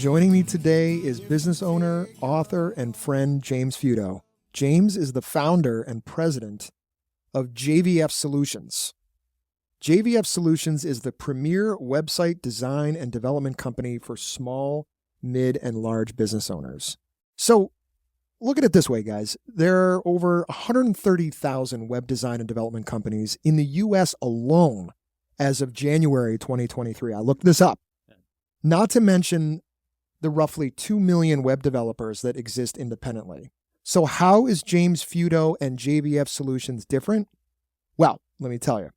Joining me today is business owner, author, and friend James Feudo. James is the founder and president of JVF Solutions. JVF Solutions is the premier website design and development company for small, mid, and large business owners. So look at it this way, guys. There are over 130,000 web design and development companies in the U.S. alone as of January 2023. I looked this up. Not to mention the roughly 2 million web developers that exist independently. So how is James Feudo and JVF Solutions different? Well, let me tell you.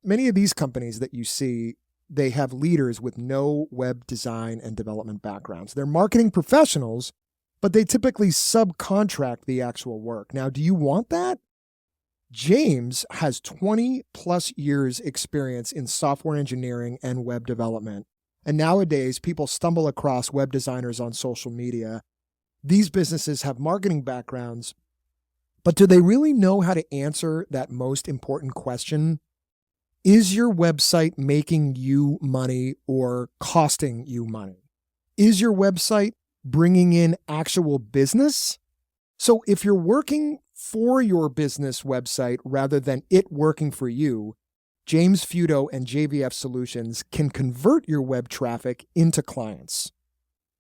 Many of these companies that you see, they have leaders with no web design and development backgrounds. They're marketing professionals, but they typically subcontract the actual work. Now, do you want that? James has 20 plus years experience in software engineering and web development. And nowadays, people stumble across web designers on social media. These businesses have marketing backgrounds, but do they really know how to answer that most important question? Is your website making you money or costing you money? Is your website bringing in actual business? So if you're working for your business website rather than it working for you, James Feudo and JVF Solutions can convert your web traffic into clients.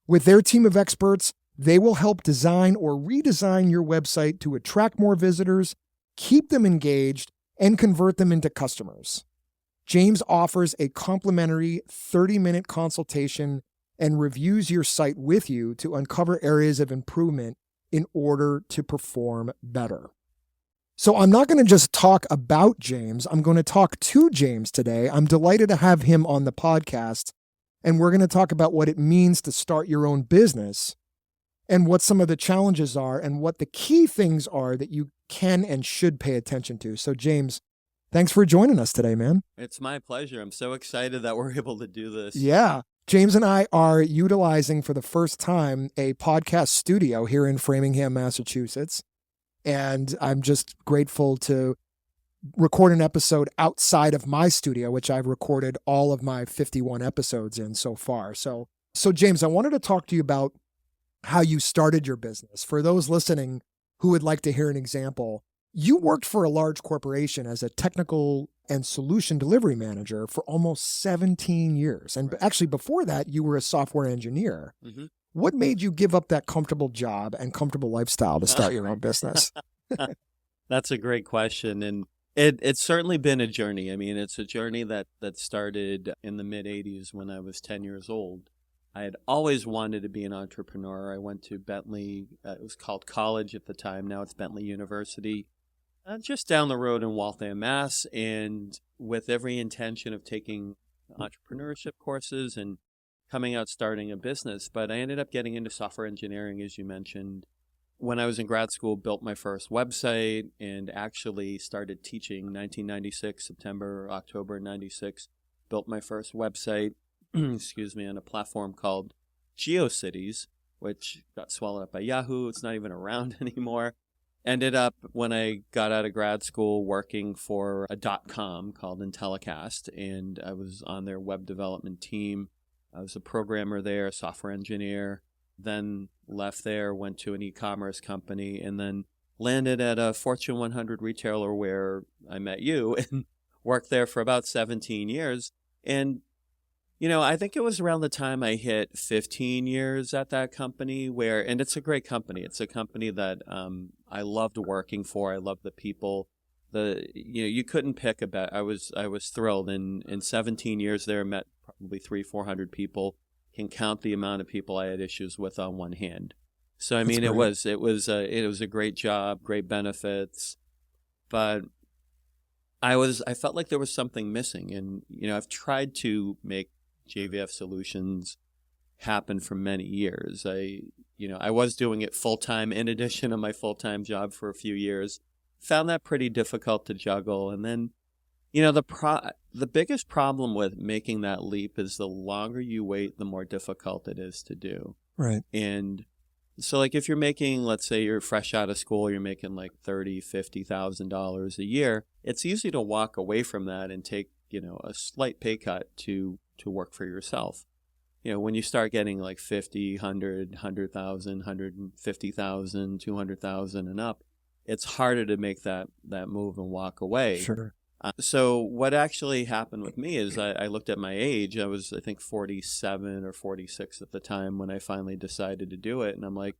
With their team of experts, they will help design or redesign your website to attract more visitors, keep them engaged, and convert them into customers. James offers a complimentary 30-minute consultation and reviews your site with you to uncover areas of improvement in order to perform better. So I'm not going to just talk about James. I'm going to talk to James today. I'm delighted to have him on the podcast, and we're going to talk about what it means to start your own business and what some of the challenges are and what the key things are that you can and should pay attention to. So James, thanks for joining us today, man. It's my pleasure. I'm so excited that we're able to do this. Yeah. James and I are utilizing for the first time a podcast studio here in Framingham, Massachusetts. And I'm just grateful to record an episode outside of my studio, which I've recorded all of my 51 episodes in so far. So James, I wanted to talk to you about how you started your business. For those listening who would like to hear an example, you worked for a large corporation as a technical and solution delivery manager for almost 17 years. And actually before that, you were a software engineer. Mm-hmm. What made you give up that comfortable job and comfortable lifestyle to start your own business? That's a great question. And it's certainly been a journey. I mean, it's a journey that started in the mid-'80s when I was 10 years old. I had always wanted to be an entrepreneur. I went to Bentley. It was called college at the time. Now it's Bentley University, just down the road in Waltham, Mass. And with every intention of taking entrepreneurship courses and coming out starting a business. But I ended up getting into software engineering, as you mentioned. When I was in grad school, built my first website and actually started teaching 1996, September, October 96. Built my first website, on a platform called GeoCities, which got swallowed up by Yahoo. It's not even around anymore. Ended up, when I got out of grad school, working for a .com called Intellicast, and I was on their web development team. I was a programmer there, software engineer, then left there, went to an e-commerce company, and then landed at a Fortune 100 retailer where I met you and worked there for about 17 years. And, I think it was around the time I hit 15 years at that company and it's a great company. It's a company that I loved working for. I loved the people. You couldn't pick a bet. I was thrilled. In 17 years there, met probably 300-400 people. Can count the amount of people I had issues with on one hand. So I mean, it was a great job, great benefits, but I felt like there was something missing. And I've tried to make JVF Solutions happen for many years. I was doing it full time in addition to my full time job for a few years. Found that pretty difficult to juggle. And then, the biggest problem with making that leap is the longer you wait, the more difficult it is to do. Right. And so like if you're making, let's say you're fresh out of school, you're making like $30,000, $50,000 a year, it's easy to walk away from that and take, a slight pay cut to work for yourself. when you start getting like 50, 100, 100,000, 150,000, 200,000 and up, it's harder to make that move and walk away. Sure. So what actually happened with me is I looked at my age. I was, I think, 47 or 46 at the time when I finally decided to do it. And I'm like,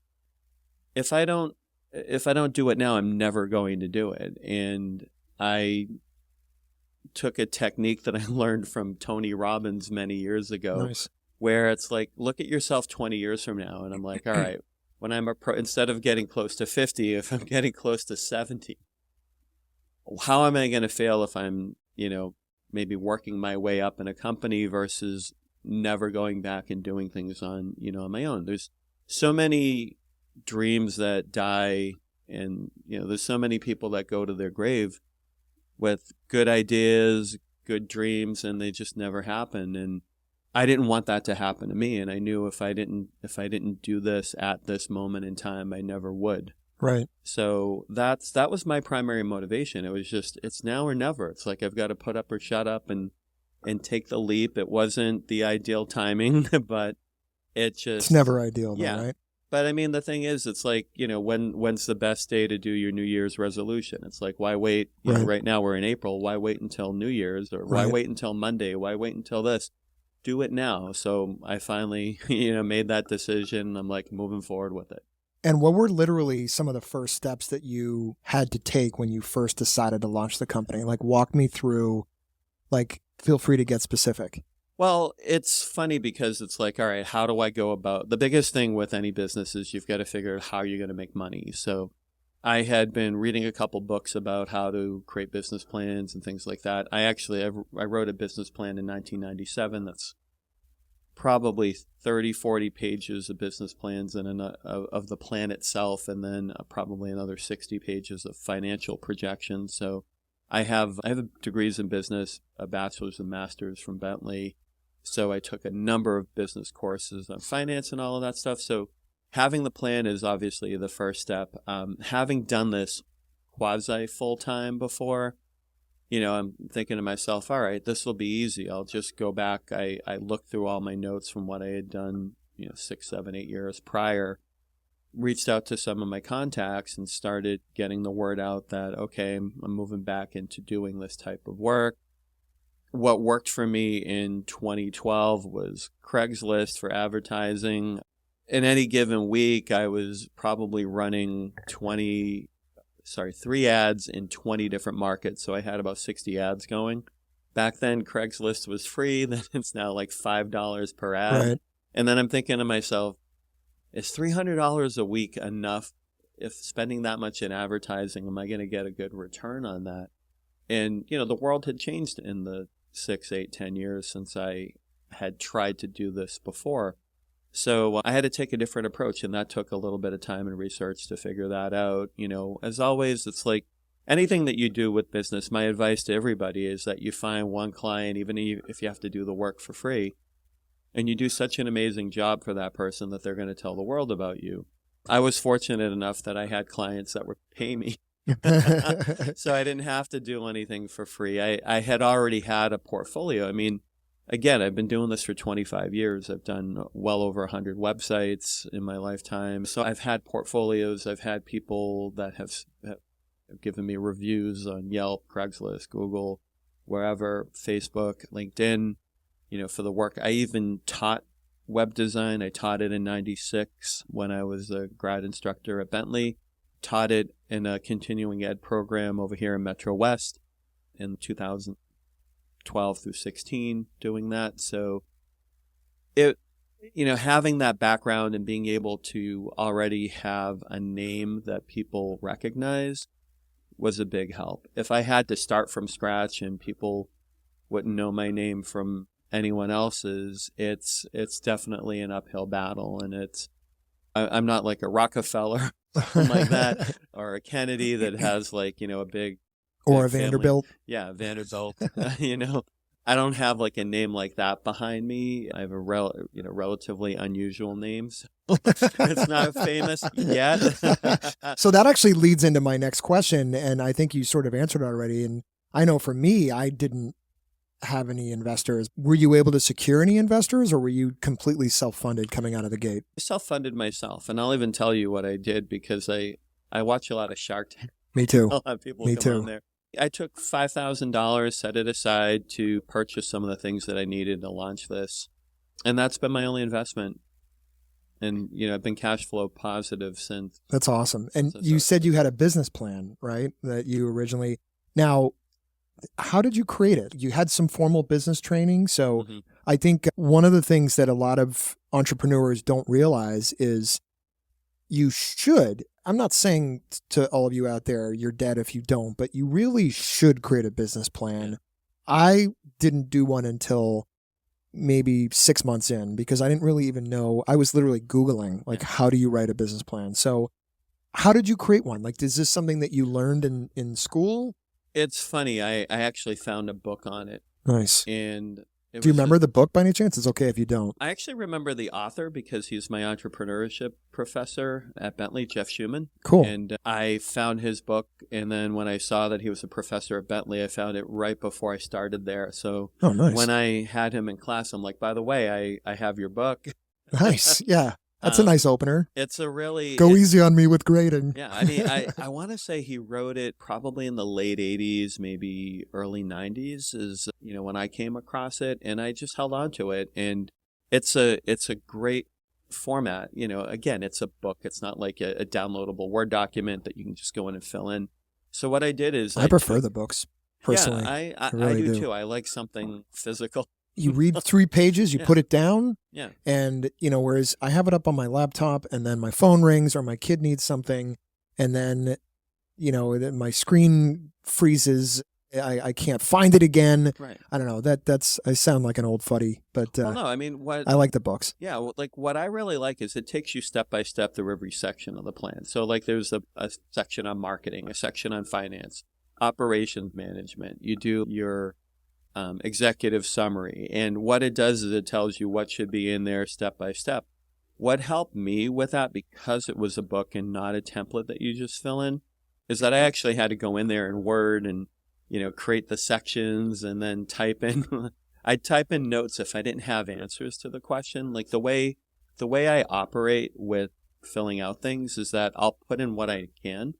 if I don't do it now, I'm never going to do it. And I took a technique that I learned from Tony Robbins many years ago. Nice. Where it's like, look at yourself 20 years from now. And I'm like, all right, when I'm instead of getting close to 50, if I'm getting close to 70, how am I going to fail if I'm, maybe working my way up in a company versus never going back and doing things on my own? There's so many dreams that die, and, there's so many people that go to their grave with good ideas, good dreams, and they just never happen. And I didn't want that to happen to me, and I knew if I didn't do this at this moment in time, I never would. Right. So that was my primary motivation. It was just, it's now or never. It's like I've got to put up or shut up and take the leap. It wasn't the ideal timing, but it's never ideal, though, yeah. Right? But I mean, the thing is, it's like, when's the best day to do your New Year's resolution? It's like, why wait? Right now we're in April. Why wait until New Year's? Or why wait until Monday? Why wait until this? Do it now. So I finally, made that decision. I'm like moving forward with it. And what were literally some of the first steps that you had to take when you first decided to launch the company? Like, walk me through, feel free to get specific. Well, it's funny because it's like, all right, how do I go about, the biggest thing with any business is you've got to figure out how you're going to make money. So I had been reading a couple books about how to create business plans and things like that. I wrote a business plan in 1997 that's probably 30, 40 pages of business plans and of the plan itself, and then probably another 60 pages of financial projections. So I have degrees in business, a bachelor's and master's from Bentley. So I took a number of business courses on finance and all of that stuff. So having the plan is obviously the first step. Having done this quasi full-time before, I'm thinking to myself, all right, this will be easy. I'll just go back. I looked through all my notes from what I had done, 6, 7, 8 years prior, reached out to some of my contacts and started getting the word out that, okay, I'm moving back into doing this type of work. What worked for me in 2012 was Craigslist for advertising. In any given week, I was probably running 3 ads in 20 different markets. So I had about 60 ads going. Back then, Craigslist was free. Then it's now like $5 per ad. Right. And then I'm thinking to myself, is $300 a week enough? If spending that much in advertising, am I going to get a good return on that? And, the world had changed in the 6, 8, 10 years since I had tried to do this before. So I had to take a different approach, and that took a little bit of time and research to figure that out. As always, it's like anything that you do with business, my advice to everybody is that you find one client, even if you have to do the work for free, and you do such an amazing job for that person that they're going to tell the world about you. I was fortunate enough that I had clients that would pay me. So I didn't have to do anything for free. I had already had a portfolio. I mean, again, I've been doing this for 25 years. I've done well over 100 websites in my lifetime. So I've had portfolios. I've had people that have given me reviews on Yelp, Craigslist, Google, wherever, Facebook, LinkedIn, for the work. I even taught web design. I taught it in 96 when I was a grad instructor at Bentley. Taught it in a continuing ed program over here in Metro West in 2012 through 16, doing that. So having that background and being able to already have a name that people recognize was a big help. If I had to start from scratch and people wouldn't know my name from anyone else's, it's definitely an uphill battle. And I'm not like a Rockefeller like that, or a Kennedy that has a big or a family. Vanderbilt. Yeah, Vanderbilt. I don't have a name like that behind me. I have a relatively unusual name. So it's not famous yet. So that actually leads into my next question, and I think you sort of answered it already. And I know for me, I didn't have any investors. Were you able to secure any investors, or were you completely self-funded coming out of the gate? I self-funded myself, and I'll even tell you what I did because I watch a lot of Shark Tank. Me too. A lot of people Me come too. on there. I took $5,000, set it aside to purchase some of the things that I needed to launch this, and that's been my only investment. And I've been cash flow positive since. That's awesome. And since I you started. said you had a business plan, right? That you originally. Now, how did you create it? You had some formal business training. So Mhm. I think one of the things that a lot of entrepreneurs don't realize is you should. I'm not saying to all of you out there, you're dead if you don't, but you really should create a business plan. Yeah. I didn't do one until maybe 6 months in because I didn't really even know. I was literally Googling, like, how do you write a business plan? So how did you create one? Like, is this something that you learned in school? It's funny. I actually found a book on it, Nice. and it Do you was remember the book by any chance? It's okay if you don't. I actually remember the author because he's my entrepreneurship professor at Bentley, Jeff Schuman. Cool. And I found his book, and then when I saw that he was a professor at Bentley, I found it right before I started there. So Oh, nice. when I had him in class, I'm like, by the way, I have your book. Nice. Yeah. That's a nice opener. It's a really... Go easy on me with grading. Yeah, I mean, I want to say he wrote it probably in the late 80s, maybe early 90s is, when I came across it, and I just held on to it. And it's a great format. Again, it's a book. It's not like a downloadable Word document that you can just go in and fill in. So what I did is I prefer the books, personally. Yeah, I really do do. too. I like something physical. You read 3 pages, you Yeah. put it down, Yeah. and, whereas I have it up on my laptop and then my phone rings or my kid needs something, and then, my screen freezes. I can't find it again. Right. I don't know. That's I sound like an old fuddy, but Well, no, I mean, I like the books. Yeah, like what I really like is it takes you step by step through every section of the plan. So like there's a section on marketing, a section on finance, operations management. You do your executive summary. And what it does is it tells you what should be in there step by step. What helped me with that, because it was a book and not a template that you just fill in, is that I actually had to go in there in Word and, create the sections and then type in. I'd type in notes if I didn't have answers to the question. Like the way I operate with filling out things is that I'll put in what I can,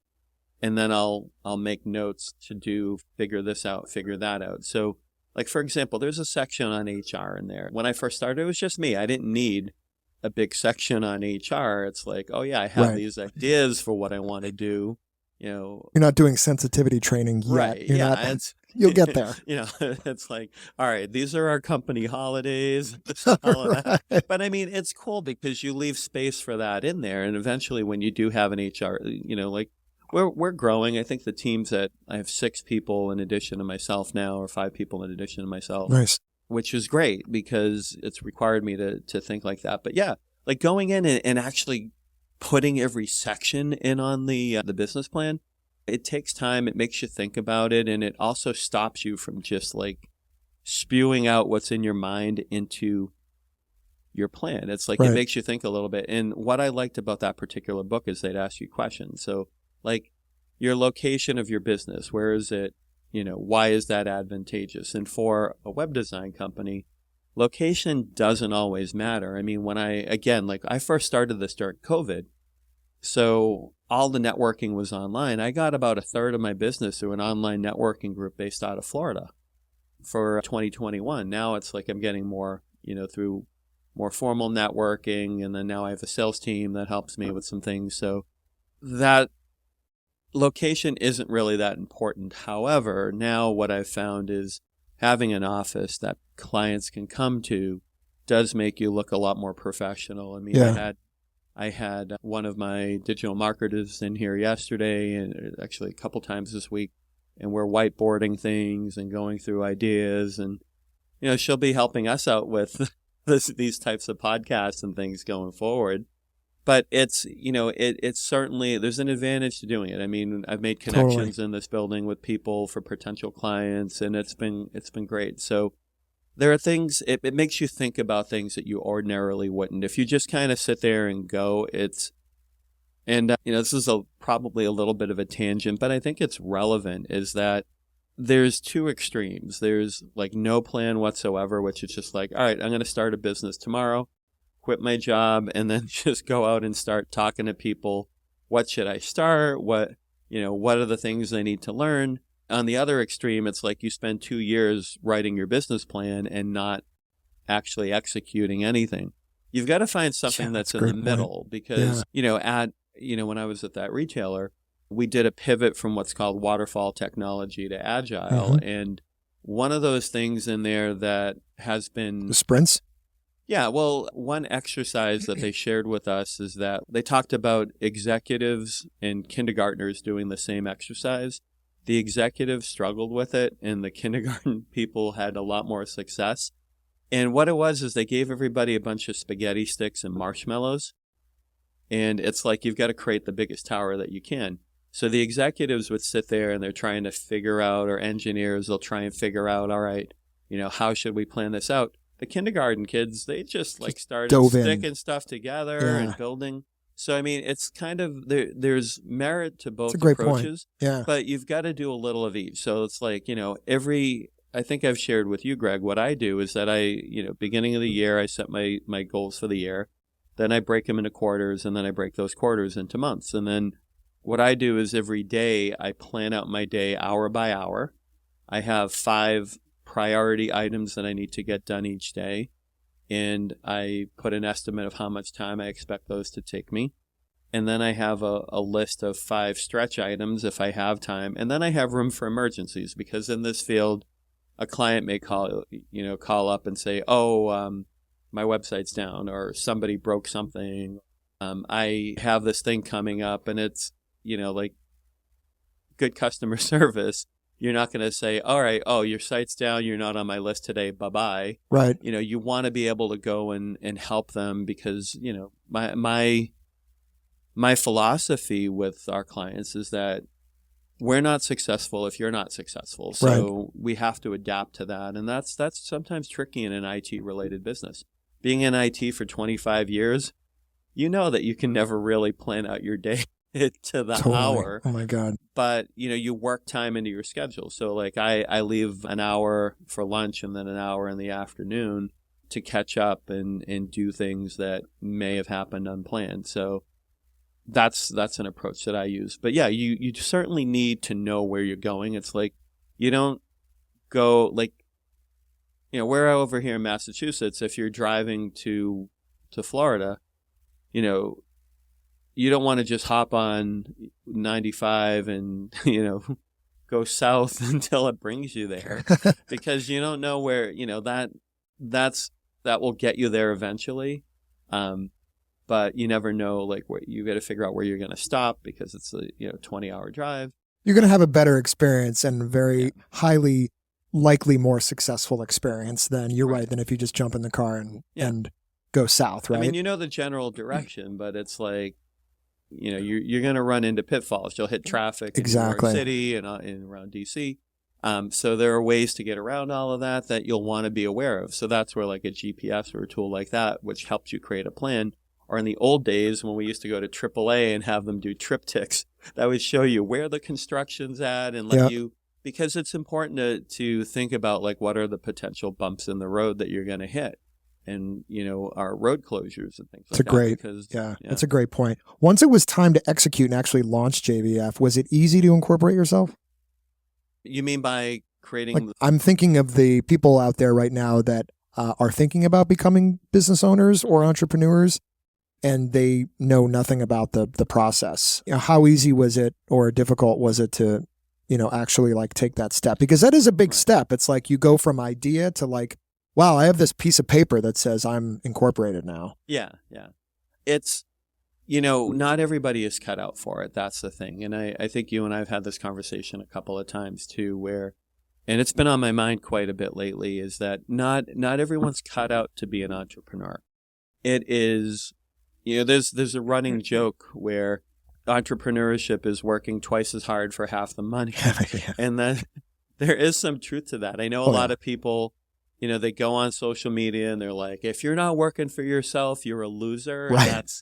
and then I'll make notes to figure this out, figure that out. So, like, for example, there's a section on HR in there. When I first started, it was just me. I didn't need a big section on HR. It's like, oh, yeah, I have these ideas for what I want to do. You're not doing sensitivity training yet. Right. Yeah. You'll get there. It's like, all right, these are our company holidays. All of that. But I mean, it's cool because you leave space for that in there. And eventually when you do have an HR, like, we're growing. I think the team's I have 6 people in addition to myself now, or 5 people in addition to myself. Nice. Which is great because it's required me to think like that. But yeah, like going in and actually putting every section in on the business plan, it takes time. It makes you think about it. And it also stops you from just like spewing out what's in your mind into your plan. It's like, It makes you think a little bit. And what I liked about that particular book is they'd ask you questions. So like your location of your business, where is it? Why is that advantageous? And for a web design company, location doesn't always matter. I mean, when I first started this during COVID, so all the networking was online. I got about a third of my business through an online networking group based out of Florida for 2021. Now it's like I'm getting more, through more formal networking. And then now I have a sales team that helps me with some things. So that location isn't really that important. However, now what I've found is having an office that clients can come to does make you look a lot more professional. I mean, Yeah. I had one of my digital marketers in here yesterday, and actually a couple times this week, and we're whiteboarding things and going through ideas, and she'll be helping us out with these types of podcasts and things going forward. But it's it's certainly, there's an advantage to doing it. I mean, I've made connections in this building with people for potential clients, and it's been great. So there are things, it makes you think about things that you ordinarily wouldn't. If you just kind of sit there and go, this is probably a little bit of a tangent, but I think it's relevant, is that there's two extremes. There's like no plan whatsoever, which is just like, all right, I'm going to start a business tomorrow, quit my job, and then just go out and start talking to people. What should I start? What are the things I need to learn? On the other extreme, it's like you spend 2 years writing your business plan and not actually executing anything. You've got to find something that's in the middle because, when I was at that retailer, we did a pivot from what's called waterfall technology to agile. Mm-hmm. And one of those things in there that has been... The sprints? Yeah, well, one exercise that they shared with us is that they talked about executives and kindergartners doing the same exercise. The executives struggled with it, and the kindergarten people had a lot more success. And what it was is they gave everybody a bunch of spaghetti sticks and marshmallows. And it's like you've got to create the biggest tower that you can. So the executives would sit there and they're trying to figure out, or engineers, they'll try and figure out, all right, how should we plan this out? The kindergarten kids, they just started sticking stuff together and building. So, I mean, it's kind of, there's merit to both approaches, but you've got to do a little of each. So it's like, I think I've shared with you, Greg, what I do is that beginning of the year, I set my goals for the year. Then I break them into quarters, and then I break those quarters into months. And then what I do is every day I plan out my day hour by hour. I have 5 priority items that I need to get done each day. And I put an estimate of how much time I expect those to take me. And then I have a list of 5 stretch items if I have time. And then I have room for emergencies, because in this field, a client may call up and say, my website's down, or somebody broke something. I have this thing coming up, and it's, like good customer service. You're not going to say, all right, your site's down, you're not on my list today, bye-bye. Right. You want to be able to go and help them, because, my philosophy with our clients is that we're not successful if you're not successful. So we have to adapt to that. And that's sometimes tricky in an IT-related business. Being in IT for 25 years, that you can never really plan out your day to the hour. Oh my God. But, you work time into your schedule. So like I leave an hour for lunch and then an hour in the afternoon to catch up and do things that may have happened unplanned. So that's an approach that I use. But yeah, you certainly need to know where you're going. It's like you don't go like, we're over here in Massachusetts. If you're driving to Florida, you don't want to just hop on 95 and, go south until it brings you there, because you don't know where, that will get you there eventually. But you never know, like, where you got to figure out where you're going to stop, because it's a 20-hour drive. You're going to have a better experience and very highly likely more successful experience than than if you just jump in the car and go south, right? I mean, the general direction, but it's like, you're going to run into pitfalls. You'll hit traffic in New York City and around DC. So there are ways to get around all of that you'll want to be aware of. So that's where like a GPS or a tool like that, which helps you create a plan. Or in the old days when we used to go to AAA and have them do triptychs, that would show you where the construction's at and let you, because it's important to think about like what are the potential bumps in the road that you're going to hit, and our road closures and things like that. That's a great point. Once it was time to execute and actually launch JVF, was it easy to incorporate yourself? You mean by creating? I'm thinking of the people out there right now that are thinking about becoming business owners or entrepreneurs, and they know nothing about the process. How easy was it or difficult was it to, actually like take that step? Because that is a big step. It's like you go from idea to like, wow, I have this piece of paper that says I'm incorporated now. Yeah. It's, not everybody is cut out for it. That's the thing. And I think you and I have had this conversation a couple of times too, and it's been on my mind quite a bit lately, is that not everyone's cut out to be an entrepreneur. It is, there's a running joke where entrepreneurship is working twice as hard for half the money. And then there is some truth to that. I know a lot of people, they go on social media and they're like, if you're not working for yourself, you're a loser. And Right.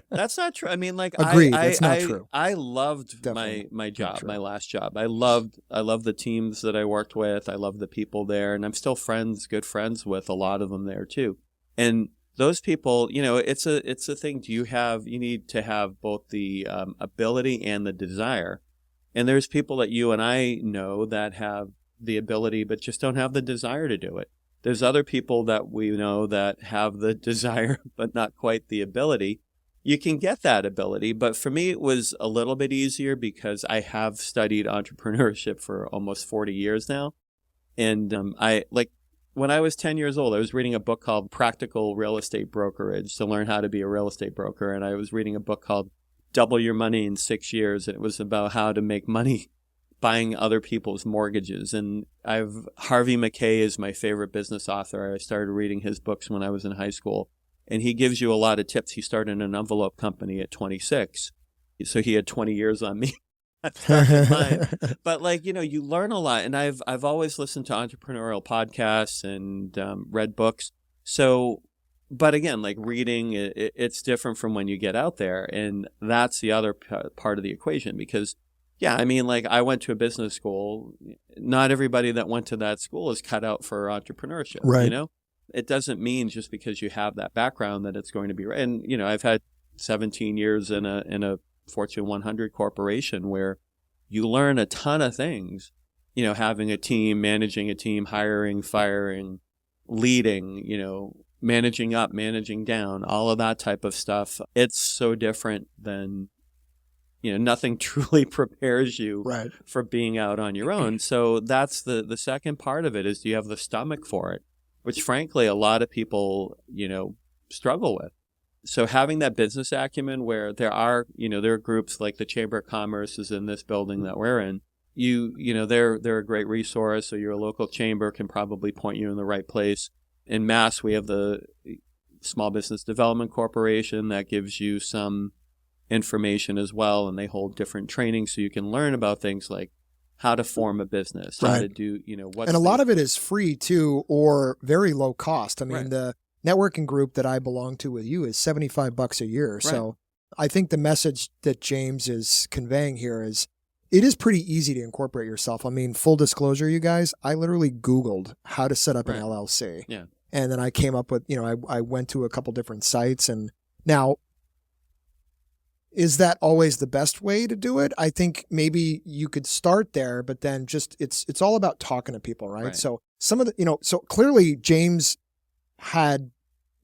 that's not true. I mean, like, Agreed. That's not true. I loved Definitely my not job, true. my last job. I loved the teams that I worked with. I loved the people there, and I'm still good friends with a lot of them there too. And those people, it's a thing. You need to have both the ability and the desire. And there's people that you and I know that have the ability, but just don't have the desire to do it. There's other people that we know that have the desire, but not quite the ability. You can get that ability, but for me, it was a little bit easier because I have studied entrepreneurship for almost 40 years now. And when I was 10 years old, I was reading a book called Practical Real Estate Brokerage to learn how to be a real estate broker. And I was reading a book called Double Your Money in 6 Years. And it was about how to make money buying other people's mortgages. And Harvey Mackay is my favorite business author. I started reading his books when I was in high school. And he gives you a lot of tips. He started an envelope company at 26. So he had 20 years on me. But you learn a lot. And I've always listened to entrepreneurial podcasts and read books. So, but again, like reading, it's different from when you get out there. And that's the other part of the equation because, yeah, I mean, like I went to a business school. Not everybody that went to that school is cut out for entrepreneurship, right. It doesn't mean just because you have that background that it's going to be right. And, I've had 17 years in a Fortune 100 corporation where you learn a ton of things, having a team, managing a team, hiring, firing, leading, managing up, managing down, all of that type of stuff. It's so different than, nothing truly prepares you right. for being out on your own. So that's the second part of it is do you have the stomach for it, which frankly, a lot of people, struggle with. So having that business acumen where there are groups like the Chamber of Commerce is in this building that we're in, they're a great resource. So your local chamber can probably point you in the right place. In Mass, we have the Small Business Development Corporation that gives you some information as well. And they hold different trainings so you can learn about things like how to form a business, how to do, and a lot of it is free too, or very low cost. I mean, the networking group that I belong to with you is $75 a year. Right. So I think the message that James is conveying here is it is pretty easy to incorporate yourself. I mean, full disclosure, you guys, I literally Googled how to set up an LLC. Yeah. And then I came up with, I went to a couple different sites. And now, is that always the best way to do it? I think maybe you could start there, but then just it's all about talking to people, right? So some of the, so clearly James had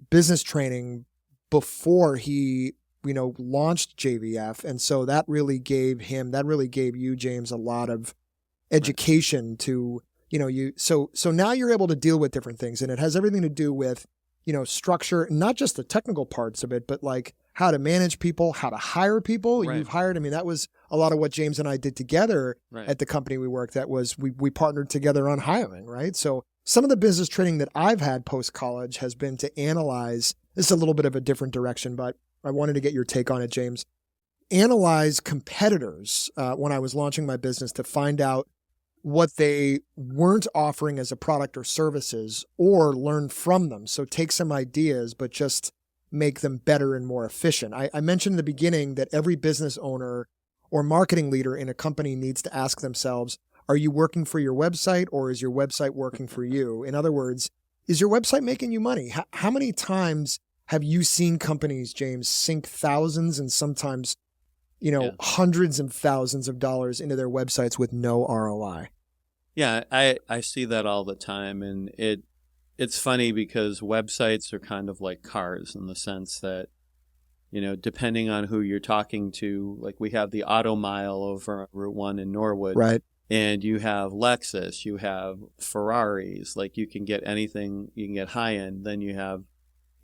business training before he, launched JVF. And so that really gave you, James, a lot of education to, so now you're able to deal with different things. And it has everything to do with, structure, not just the technical parts of it, but like how to manage people, how to hire people. You've hired, that was a lot of what James and I did together at the company we worked at was we partnered together on hiring, right? So some of the business training that I've had post-college has been to analyze, this is a little bit of a different direction, but I wanted to get your take on it, James. Analyze competitors when I was launching my business to find out what they weren't offering as a product or services or learn from them. So take some ideas, but just make them better and more efficient. I mentioned in the beginning that every business owner or marketing leader in a company needs to ask themselves, are you working for your website or is your website working for you? In other words, is your website making you money? How many times have you seen companies, James, sink thousands and sometimes, hundreds of thousands of dollars into their websites with no ROI? Yeah, I see that all the time. And it's funny because websites are kind of like cars in the sense that, depending on who you're talking to, like we have the Auto Mile over on Route 1 in Norwood. Right. And you have Lexus, you have Ferraris, like you can get anything, you can get high end. Then you have,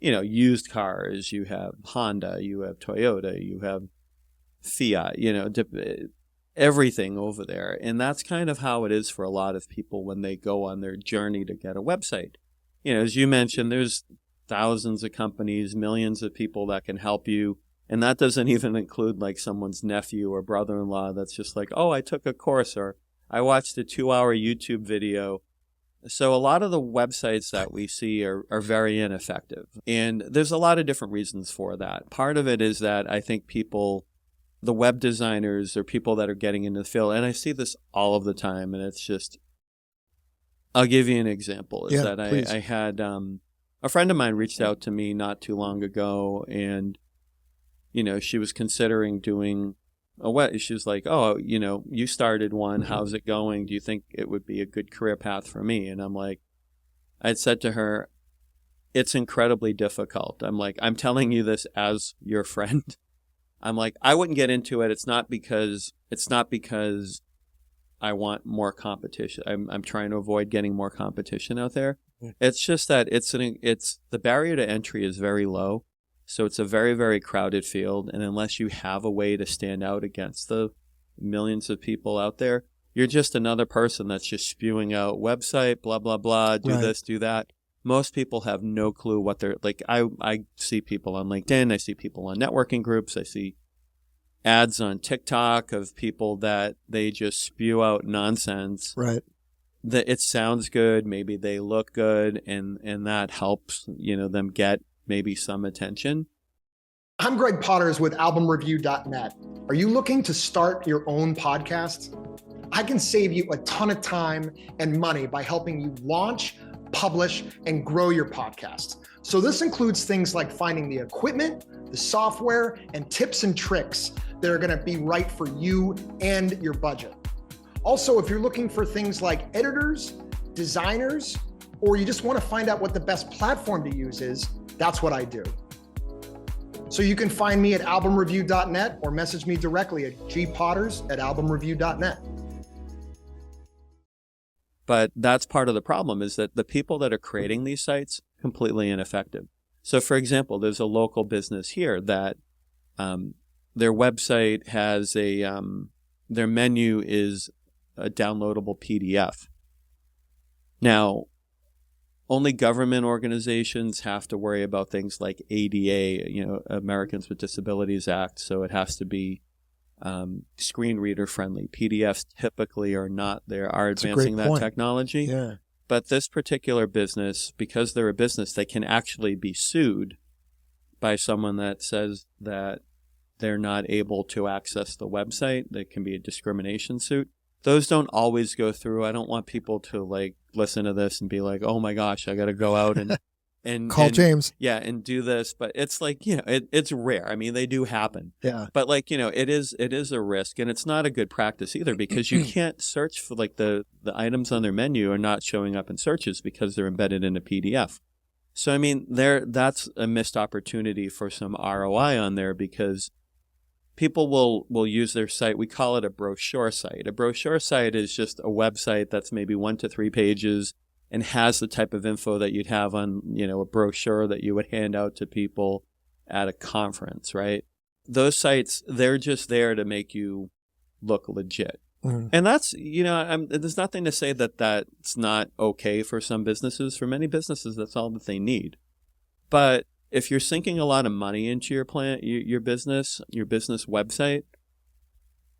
used cars, you have Honda, you have Toyota, you have Fiat, everything over there. And that's kind of how it is for a lot of people when they go on their journey to get a website. As you mentioned, there's thousands of companies, millions of people that can help you. And that doesn't even include like someone's nephew or brother-in-law that's just like, oh, I took a course or I watched a 2-hour YouTube video So a lot of the websites that we see are very ineffective. And there's a lot of different reasons for that. Part of it is that I think the web designers or people that are getting into the field, and I see this all of the time, and it's just, I'll give you an example. Is that I had a friend of mine reached out to me not too long ago, and, she was considering doing she was like, oh, you started one. How's it going? Do you think it would be a good career path for me? And I'm like, I'd said to her, it's incredibly difficult. I'm like, I'm telling you this as your friend. I'm like, I wouldn't get into it. It's not because I want more competition. I'm trying to avoid getting more competition out there. It's just that it's the barrier to entry is very low. So it's a very, very crowded field. And unless you have a way to stand out against the millions of people out there, you're just another person that's just spewing out website, blah, blah, blah, do this, do that. Most people have no clue what they're like. I see people on LinkedIn. I see people on networking groups. I see ads on TikTok of people that they just spew out nonsense. Right. That it sounds good. Maybe they look good, and that helps, them get maybe some attention. I'm Greg Potters with albumreview.net. Are you looking to start your own podcast? I can save you a ton of time and money by helping you launch, publish, and grow your podcast. So this includes things like finding the equipment, the software, and tips and tricks that are going to be right for you and your budget. Also, if you're looking for things like editors, designers, or you just want to find out what the best platform to use is, that's what I do. So you can find me at albumreview.net or message me directly at gpotters@albumreview.net. But that's part of the problem, is that the people that are creating these sites, completely ineffective. So for example, there's a local business here that their website has their menu is a downloadable PDF. Now, only government organizations have to worry about things like ADA, Americans with Disabilities Act. So it has to be screen reader friendly. PDFs typically are not. They are advancing that technology. Yeah. But this particular business, because they're a business, they can actually be sued by someone that says that they're not able to access the website. There can be a discrimination suit. Those don't always go through. I don't want people to listen to this and be like, oh my gosh, I got to go out and call James. Yeah, and do this. But it's like, it's rare. I mean, they do happen. Yeah. But it is a risk, and it's not a good practice either, because you can't search for the items on their menu are not showing up in searches because they're embedded in a PDF. So I mean, that's a missed opportunity for some ROI on there, because people will use their site. We call it a brochure site. A brochure site is just a website that's maybe 1 to 3 pages and has the type of info that you'd have on, a brochure that you would hand out to people at a conference, right? Those sites, they're just there to make you look legit. Mm-hmm. And that's, there's nothing to say that that's not okay for some businesses. For many businesses, that's all that they need. But if you're sinking a lot of money into your business website,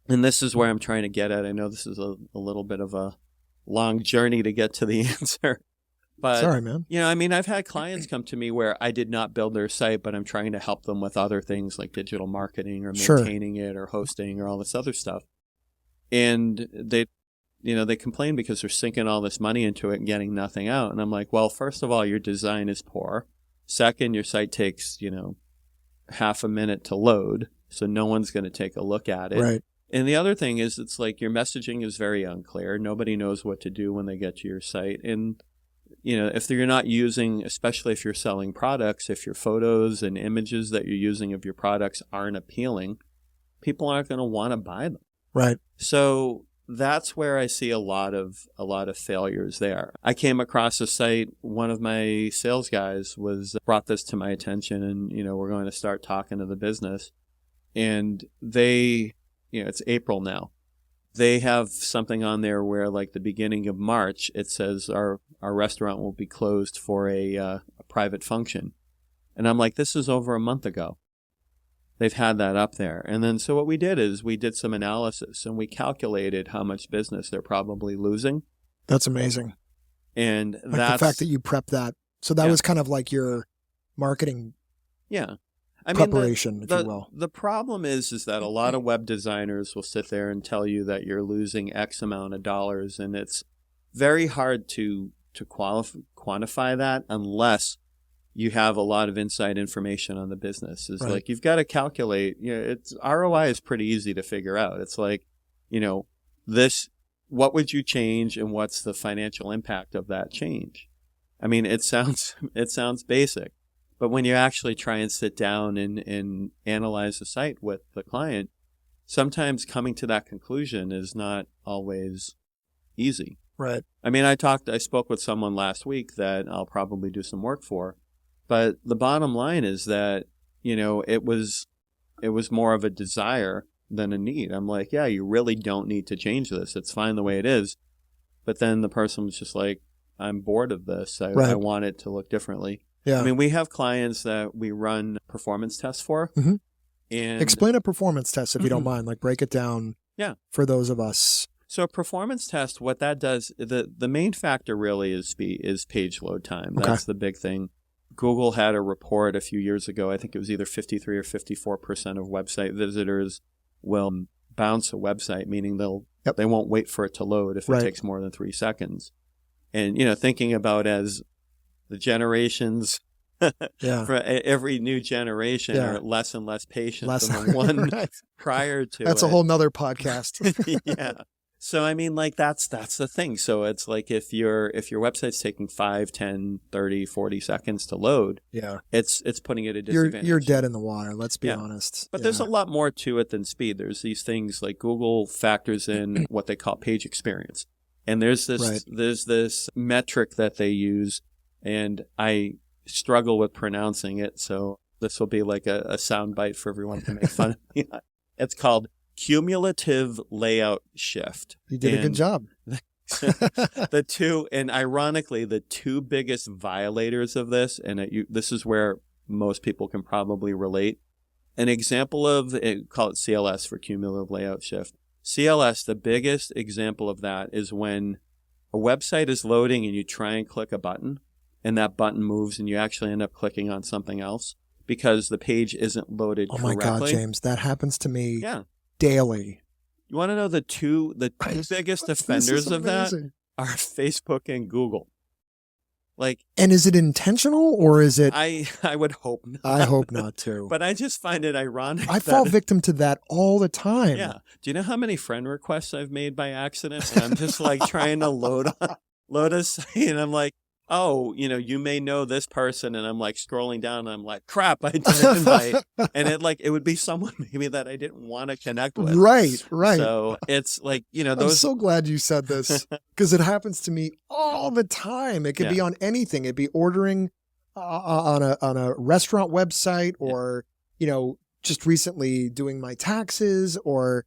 and this is where I'm trying to get at. I know this is a little bit of a long journey to get to the answer. But, sorry, man. I've had clients come to me where I did not build their site, but I'm trying to help them with other things like digital marketing or maintaining it or hosting or all this other stuff. And they complain because they're sinking all this money into it and getting nothing out. And I'm like, well, first of all, your design is poor. Second, your site takes, half a minute to load, so no one's going to take a look at it. Right. And the other thing is, it's like your messaging is very unclear. Nobody knows what to do when they get to your site. And, if you're not using, especially if you're selling products, if your photos and images that you're using of your products aren't appealing, people aren't going to want to buy them. Right. So that's where I see a lot of failures there. I came across a site. One of my sales guys brought this to my attention, and we're going to start talking to the business. And they, it's April now. They have something on there where, like, the beginning of March, it says our restaurant will be closed for a private function. And I'm like, this is over a month ago. They've had that up there. And then so what we did is we did some analysis, and we calculated how much business they're probably losing. That's amazing. And Like that's the fact that you prep that. So that Yeah. was kind of like your marketing yeah. I mean, preparation, if you will. the problem is that a lot of web designers will sit there and tell you that you're losing X amount of dollars, and it's very hard to quantify that unless you have a lot of inside information on the business. It's Right. like you've got to calculate. It's ROI is pretty easy to figure out. It's like, this. What would you change, and what's the financial impact of that change? I mean, it sounds basic. But when you actually try and sit down and analyze the site with the client, sometimes coming to that conclusion is not always easy. Right. I mean, I spoke with someone last week that I'll probably do some work for, but the bottom line is that, it was more of a desire than a need. I'm like, yeah, you really don't need to change this. It's fine the way it is. But then the person was just like, I'm bored of this. I want it to look differently. Yeah. I mean, we have clients that we run performance tests for. Mm-hmm. And explain a performance test if you don't mind. Like break it down. Yeah. For those of us. So a performance test, what that does, the main factor really is page load time. That's the big thing. Google had a report a few years ago. I think it was either 53 or 54% of website visitors will bounce a website, meaning they won't wait for it to load if it takes more than 3 seconds. And, thinking about as the generations for every new generation are less and less patient than the one prior to That's a whole nother podcast. Yeah. So, I mean, like that's the thing. So it's like if your website's taking 5, 10, 30, 40 seconds to load, it's putting it at a disadvantage. You're dead in the water. Let's be honest. But there's a lot more to it than speed. There's these things like Google factors in what they call page experience. And there's this metric that they use, and I struggle with pronouncing it. So this will be like a soundbite for everyone to make fun of me. It's called cumulative layout shift. You did a good job. Ironically, the two biggest violators of this, and this is where most people can probably relate. An example of it, call it CLS for cumulative layout shift. CLS, the biggest example of that is when a website is loading and you try and click a button, and that button moves and you actually end up clicking on something else because the page isn't loaded correctly. Oh my God, James, that happens to me daily. You want to know the two biggest offenders of that are Facebook and Google. And is it intentional or is it? I would hope not. I hope not too. But I just find it ironic. I fall victim to that all the time. Yeah. Do you know how many friend requests I've made by accident? And I'm just like trying to load a site, and I'm like, oh, you may know this person, and I'm like scrolling down, and I'm like, crap, I didn't invite, and it would be someone maybe that I didn't want to connect with. Right. So it's like, I'm so glad you said this because it happens to me all the time. It could be on anything. It'd be ordering on a restaurant website, or just recently doing my taxes, or.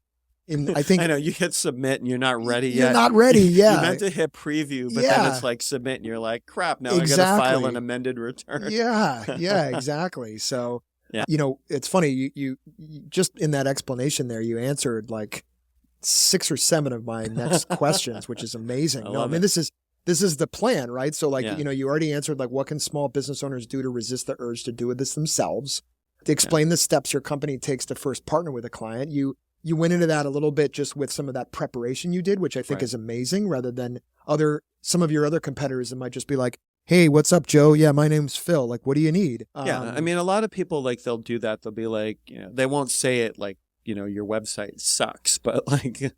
I think I know you hit submit and you're not ready yet. You're not ready, yeah. You meant to hit preview, but then it's like submit and you're like, crap, now I got to file an amended return. Yeah, exactly. So, it's funny. You just in that explanation there, you answered like 6 or 7 of my next questions, which is amazing. I mean, this is the plan, right? So you already answered like, what can small business owners do to resist the urge to do this themselves? To explain the steps your company takes to first partner with a client. You went into that a little bit just with some of that preparation you did, which I think is amazing, rather than some of your other competitors that might just be like, hey, what's up, Joe? Yeah, my name's Phil. Like, what do you need? I mean, a lot of people, like, they'll do that. They'll be like, they won't say it like, your website sucks, but like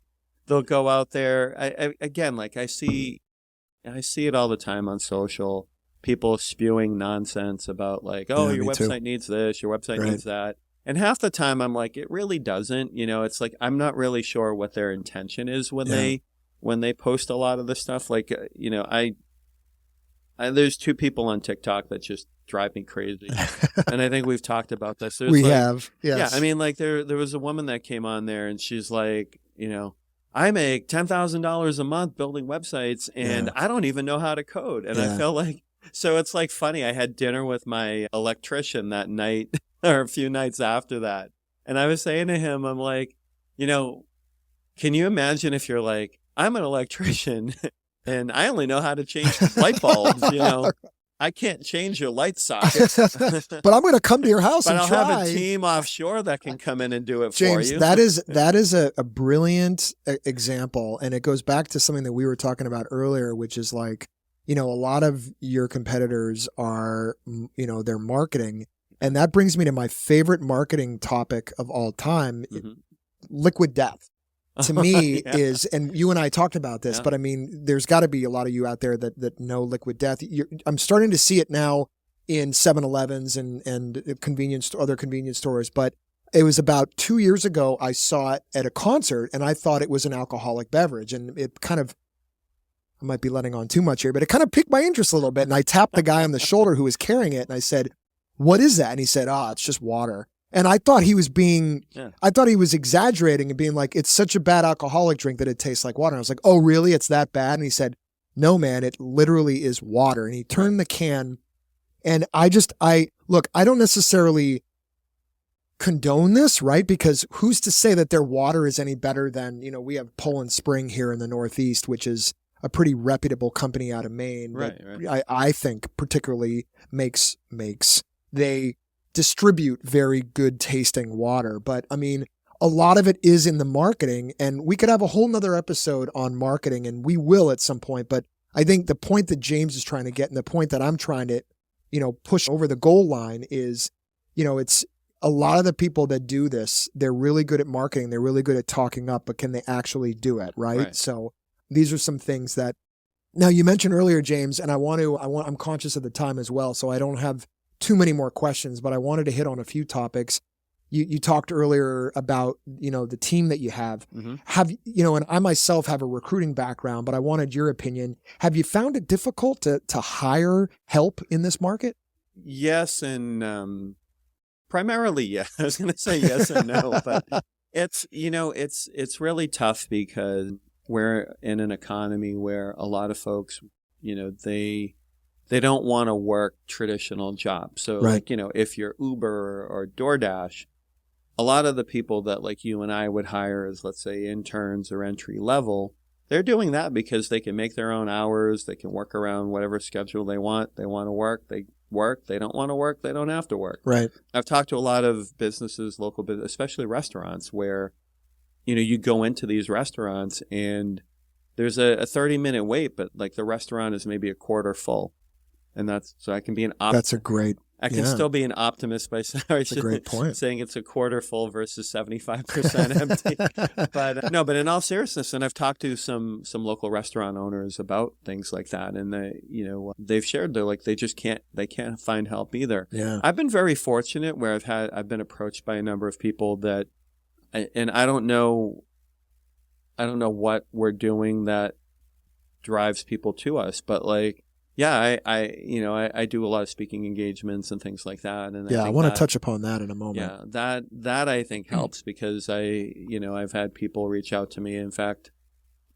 they'll go out there. I see it all the time on social. People spewing nonsense about like, oh, your website needs this, your website needs that. And half the time I'm like, it really doesn't. It's like I'm not really sure what their intention is when they post a lot of the stuff. Like, I there's 2 people on TikTok that just drive me crazy, and I think we've talked about this. We have, yes. Yeah. I mean, like there was a woman that came on there, and she's like, I make $10,000 a month building websites, and I don't even know how to code. And I felt like, so it's like funny. I had dinner with my electrician that night. Or a few nights after that. And I was saying to him, I'm like, can you imagine if you're like, I'm an electrician And I only know how to change light bulbs, I can't change your light socket. But I'm going to come to your house and I'll try. have a team offshore that can come in and do it James, for you. that is a brilliant example. And it goes back to something that we were talking about earlier, which is like, a lot of your competitors are, they're marketing. And that brings me to my favorite marketing topic of all time, liquid death. To me is, and you and I talked about this, but I mean, there's got to be a lot of you out there that know liquid death. I'm starting to see it now in 7-Elevens and other convenience stores. But it was about 2 years ago, I saw it at a concert and I thought it was an alcoholic beverage. And it kind of, I might be letting on too much here, but it kind of piqued my interest a little bit. And I tapped the guy on the shoulder who was carrying it and I said, "What is that?" And he said, "It's just water." And I thought he was I thought he was exaggerating and being like, it's such a bad alcoholic drink that it tastes like water. And I was like, "Oh, really? It's that bad?" And he said, "No, man, it literally is water." And he turned the can. And look, I don't necessarily condone this, right? Because who's to say that their water is any better than, we have Poland Spring here in the Northeast, which is a pretty reputable company out of Maine. Right. I think particularly makes, they distribute very good tasting water. But I mean, a lot of it is in the marketing, and we could have a whole nother episode on marketing, and we will at some point. But I think the point that James is trying to get and the point that I'm trying to, push over the goal line is, it's a lot of the people that do this, they're really good at marketing. They're really good at talking up, but can they actually do it? Right. So these are some things that, now you mentioned earlier, James, and I'm conscious of the time as well. So I don't have too many more questions, but I wanted to hit on a few topics. You talked earlier about, the team that you have. And I myself have a recruiting background, but I wanted your opinion. Have you found it difficult to hire help in this market? Yes. And primarily, yes. I was going to say yes and no, but it's really tough because we're in an economy where a lot of folks, they don't want to work traditional jobs. So if you're Uber or DoorDash, a lot of the people that like you and I would hire as, let's say, interns or entry level, they're doing that because they can make their own hours. They can work around whatever schedule they want. They want to work, they work. They don't want to work, they don't have to work. Right. I've talked to a lot of businesses, local business, especially restaurants, where, you go into these restaurants and there's a 30-minute wait, but like the restaurant is maybe a quarter full. And so I can be I can still be an optimist by That's a great point. saying it's a quarter full versus 75% empty. But no, but in all seriousness, and I've talked to some local restaurant owners about things like that, and they've shared they just can't find help either. Yeah. I've been very fortunate where I've been approached by a number of people that, and I don't know what we're doing that drives people to us, but I do a lot of speaking engagements and things like that. And I want to touch upon that in a moment. Yeah, that I think helps because I've had people reach out to me. In fact,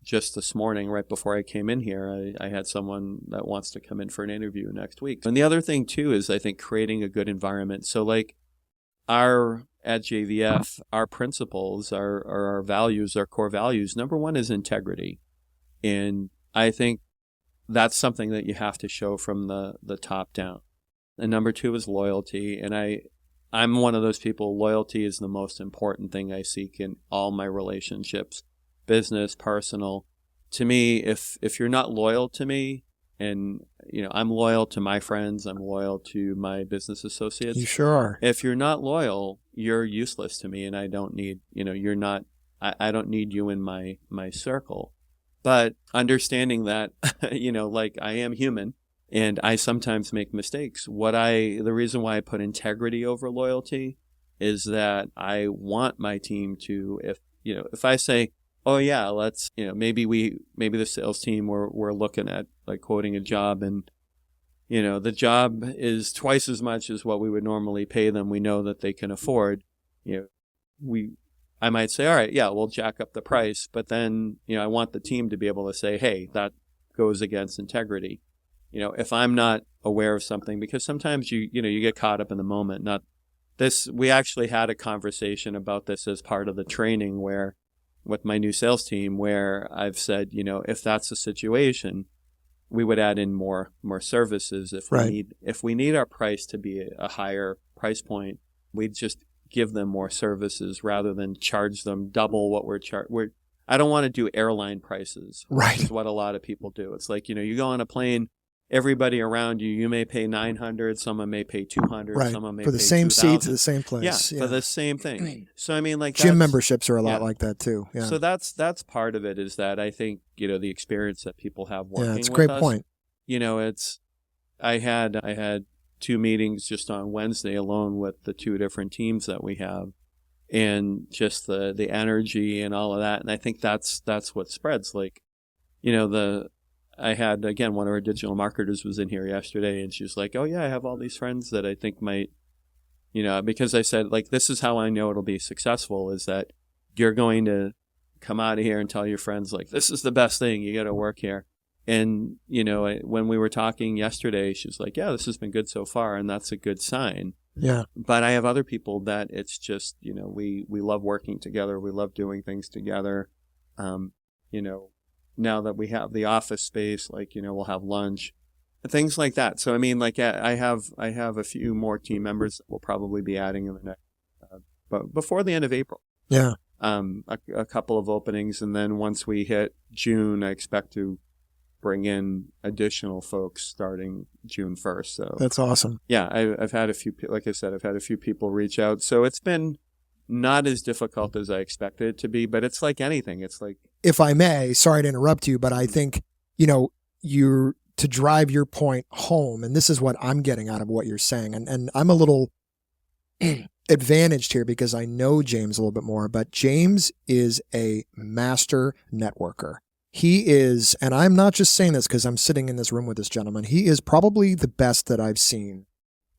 just this morning, right before I came in here, I had someone that wants to come in for an interview next week. And the other thing too is I think creating a good environment. So at JVF, our principles, our values, our core values, number one is integrity. And I think that's something that you have to show from the top down. And number two is loyalty. And I'm one of those people, loyalty is the most important thing I seek in all my relationships, business, personal. To me, if you're not loyal to me, and I'm loyal to my friends, I'm loyal to my business associates. You sure are. If you're not loyal, you're useless to me, and I don't need, I don't need you in my circle. But understanding that, I am human and I sometimes make mistakes. The reason why I put integrity over loyalty is that I want my team to, if I say, oh yeah, let's, maybe the sales team we're looking at quoting a job and, the job is twice as much as what we would normally pay them. We know that they can afford, I might say, all right, yeah, we'll jack up the price. But then, I want the team to be able to say, hey, that goes against integrity. If I'm not aware of something, because sometimes you get caught up in the moment. We actually had a conversation about this as part of the training where with my new sales team where I've said, if that's the situation, we would add in more services. If we need our price to be a higher price point, we'd just give them more services rather than charge them double what I don't want to do airline prices, which is what a lot of people do. It's like, you go on a plane, everybody around you, you may pay $900, someone may pay $200, someone may pay $2,000. For the same seats at the same place. Yeah, for the same thing. So, I mean, like gym memberships are a lot like that too. Yeah. So that's part of it, is that I think, the experience that people have working with us. Yeah, it's a great point. I had 2 meetings just on Wednesday alone with the 2 different teams that we have, and just the energy and all of that. And I think that's what spreads. Like, I had, again, one of our digital marketers was in here yesterday, and she was like, oh yeah, I have all these friends that I think might, because I said, like, this is how I know it'll be successful, is that you're going to come out of here and tell your friends, like, this is the best thing, you got to work here. And, when we were talking yesterday, she was like, yeah, this has been good so far, and that's a good sign. Yeah. But I have other people that it's just, we love working together. We love doing things together. Now that we have the office space, like, we'll have lunch, things like that. So, I mean, like, I have a few more team members that we'll probably be adding in the next, but before the end of April. Yeah. A couple of openings. And then once we hit June, I expect to bring in additional folks starting June 1st. So that's awesome. Yeah. I've had a few, like I said, I've had a few people reach out. So it's been not as difficult as I expected it to be, but it's like anything. It's like, if I may, sorry to interrupt you, but I think, you're to drive your point home, and this is what I'm getting out of what you're saying. And I'm a little advantaged here because I know James a little bit more, but James is a master networker. He is, and I'm not just saying this because I'm sitting in this room with this gentleman, he is probably the best that I've seen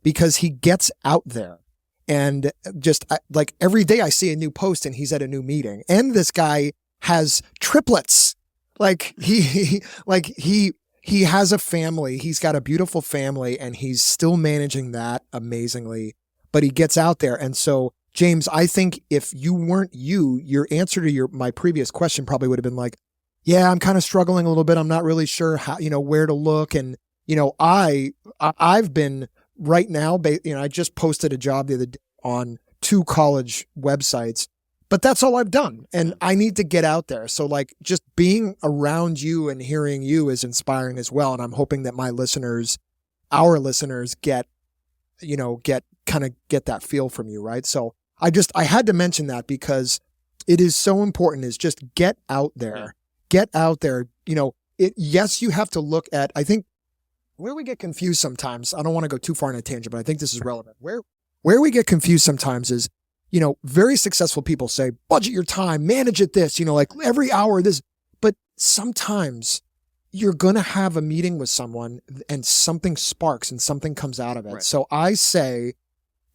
because he gets out there. And just like every day I see a new post and he's at a new meeting, and this guy has triplets. Like he has a family. He's got a beautiful family, and he's still managing that amazingly, but he gets out there. And so, James, I think if you weren't your answer to my previous question probably would have been like, yeah, I'm kind of struggling a little bit. I'm not really sure how, where to look. And, I've been right now, I just posted a job the other day on 2 college websites, but that's all I've done. And I need to get out there. So like just being around you and hearing you is inspiring as well. And I'm hoping that our listeners get that feel from you. Right. So I had to mention that because it is so important, is just get out there. Yeah. Get out there. Yes, you have to look at, I think where we get confused sometimes, I don't want to go too far in a tangent, but I think this is relevant. Where we get confused sometimes is, very successful people say, budget your time, manage it this, like every hour this, but sometimes you're going to have a meeting with someone and something sparks and something comes out of it. Right. So I say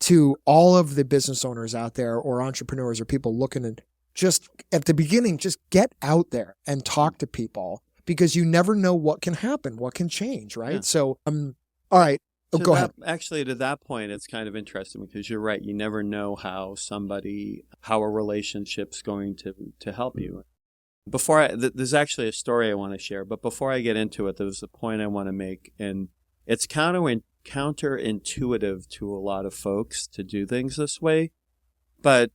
to all of the business owners out there or entrepreneurs or people looking at just at the beginning, just get out there and talk to people because you never know what can happen, what can change. Right. Yeah. So, all right. Go ahead. Actually, to that point, it's kind of interesting because you're right. You never know how a relationship's going to help you. There's actually a story I want to share, but before I get into it, there's a point I want to make, and it's counterintuitive to a lot of folks to do things this way. But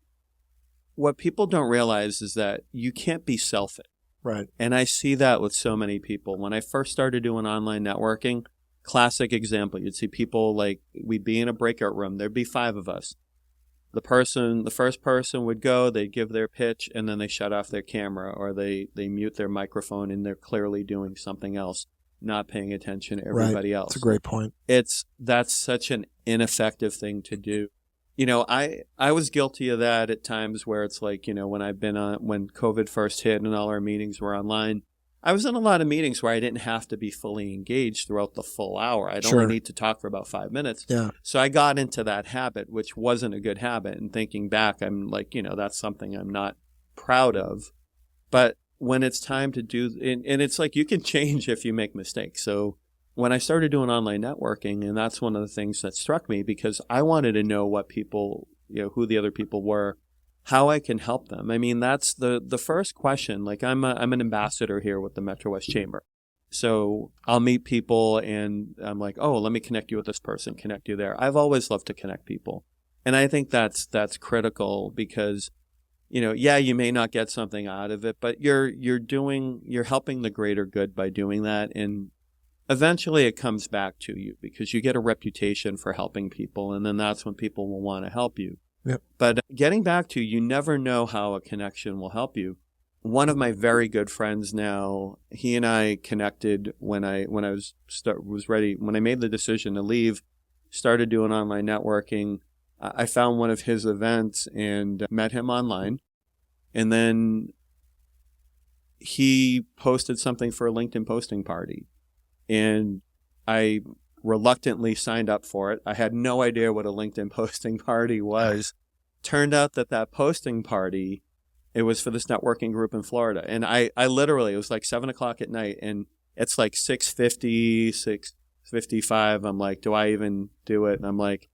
what people don't realize is that you can't be selfish. Right. And I see that with so many people. When I first started doing online networking, classic example, you'd see people like, we'd be in a breakout room. There'd be 5 of us. The first person would go, they'd give their pitch, and then they shut off their camera or they mute their microphone, and they're clearly doing something else, not paying attention to everybody else. That's a great point. That's such an ineffective thing to do. I was guilty of that at times where it's like, when COVID first hit and all our meetings were online, I was in a lot of meetings where I didn't have to be fully engaged throughout the full hour. I'd only need to talk for about 5 minutes. Yeah. So I got into that habit, which wasn't a good habit. And thinking back, I'm like, that's something I'm not proud of. But when it's time to do, and it's like you can change if you make mistakes. So when I started doing online networking, and that's one of the things that struck me because I wanted to know what people, who the other people were how I can help them. I mean, that's the first question. Like I'm an ambassador here with the Metro West Chamber. So I'll meet people and I'm like, oh, let me connect you with this person, connect you there. I've always loved to connect people. And I think that's critical because, yeah, you may not get something out of it, but you're helping the greater good by doing that. And eventually it comes back to you because you get a reputation for helping people. And then that's when people will want to help you. Yep. But getting back to, you never know how a connection will help you. One of my very good friends now, he and I connected when I was ready, when I made the decision to leave, started doing online networking. I found one of his events and met him online. And then he posted something for a LinkedIn posting party. And I reluctantly signed up for it. I had no idea what a LinkedIn posting party was. Turned out that posting party, it was for this networking group in Florida. And I literally, it was like 7:00 at night and it's like 6:50, 6:55. I'm like, do I even do it? And I'm like,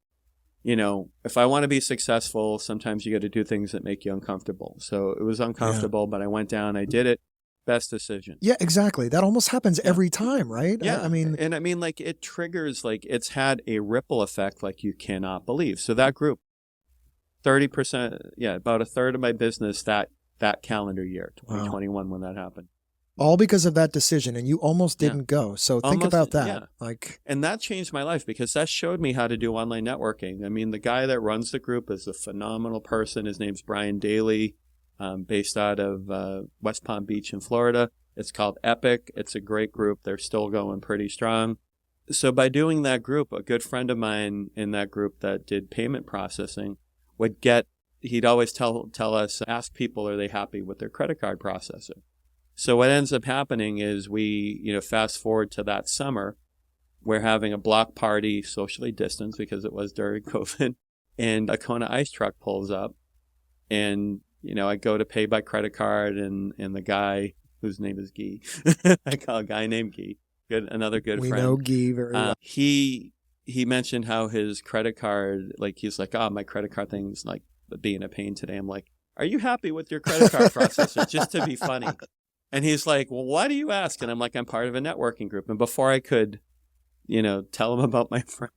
if I want to be successful, sometimes you got to do things that make you uncomfortable. So it was uncomfortable, but I went down, I did it. Best decision. Yeah, exactly. That almost happens every time, right? Yeah. I mean, like it triggers, like it's had a ripple effect like you cannot believe. So that group, 30%, about a third of my business that calendar year, 2021, when that happened. All because of that decision, and you almost didn't go. So think about that. Yeah. And that changed my life because that showed me how to do online networking. I mean, the guy that runs the group is a phenomenal person. His name's Brian Daly, based out of West Palm Beach in Florida. It's called Epic. It's a great group. They're still going pretty strong. So by doing that group, a good friend of mine in that group that did payment processing he'd always tell us, ask people, are they happy with their credit card processor? So what ends up happening is we, fast forward to that summer, we're having a block party, socially distanced because it was during COVID, and a Kona ice truck pulls up and, I go to pay by credit card and the guy whose name is Guy, I call a guy named Guy, another good friend. We know Guy very well. He mentioned how his credit card, like he's like, oh, my credit card thing's like being a pain today. I'm like, are you happy with your credit card processor? Just to be funny. And he's like, well, why do you ask? And I'm like, I'm part of a networking group. And before I could, tell him about my friend,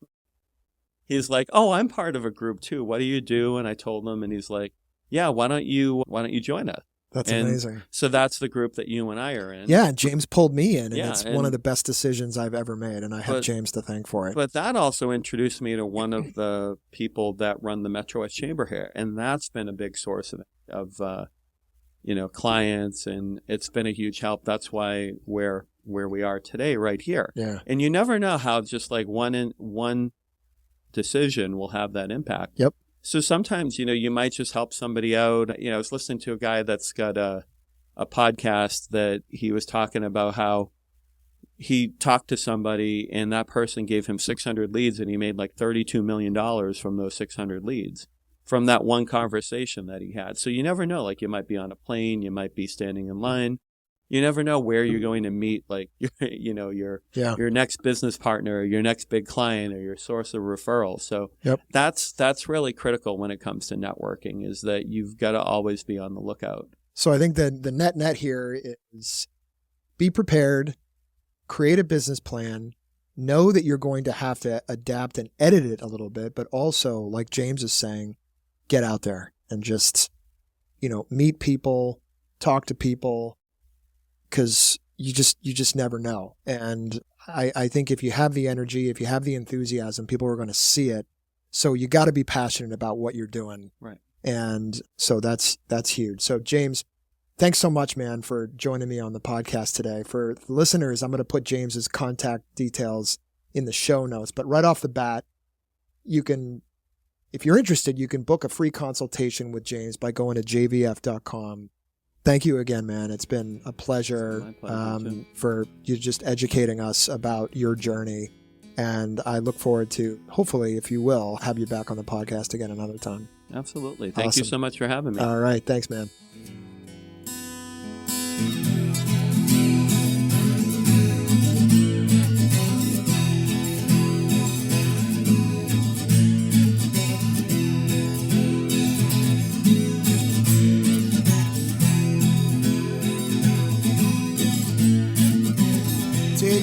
he's like, oh, I'm part of a group too. What do you do? And I told him, and he's like, yeah, why don't you join us? That's amazing. So that's the group that you and I are in. Yeah, James pulled me in, and it's one of the best decisions I've ever made, and I have James to thank for it. But that also introduced me to one of the people that run the Metro West Chamber here, and that's been a big source of clients, and it's been a huge help. That's why where we are today, right here. Yeah. And you never know how just like one decision will have that impact. Yep. So sometimes, you might just help somebody out. I was listening to a guy that's got a podcast that he was talking about how he talked to somebody and that person gave him 600 leads and he made like $32 million from those 600 leads from that one conversation that he had. So you never know, like you might be on a plane, you might be standing in line. You never know where you're going to meet, like, your next business partner, or your next big client, or your source of referral. So that's really critical when it comes to networking, is that you've got to always be on the lookout. So I think that the net here is be prepared, create a business plan, know that you're going to have to adapt and edit it a little bit, but also, like James is saying, get out there and just, meet people, talk to people, because you just never know. And I think if you have the energy, if you have the enthusiasm, people are going to see it. So you got to be passionate about what you're doing. Right. And so that's huge. So James, thanks so much, man, for joining me on the podcast today. For the listeners, I'm going to put James's contact details in the show notes. But right off the bat, you can, if you're interested, you can book a free consultation with James by going to jvf.com. Thank you again, man. It's been a pleasure, for you just educating us about your journey. And I look forward to, hopefully, if you will, have you back on the podcast again another time. Absolutely. Thank you so much for having me. All right. Thanks, man.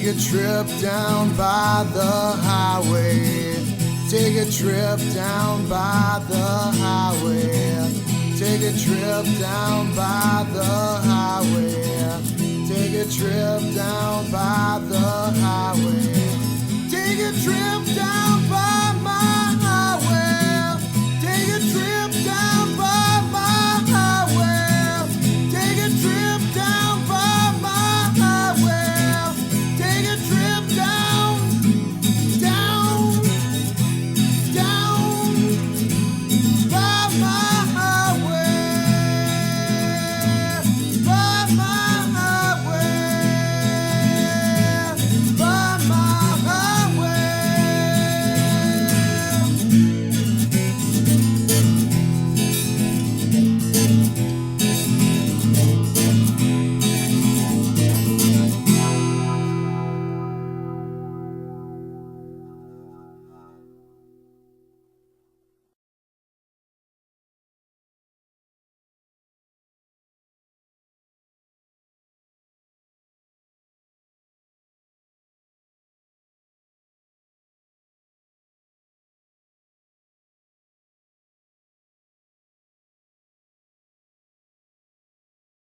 Take a trip down by the highway. Take a trip down by the highway. Take a trip down by the highway. Take a trip down by the highway. Take a trip down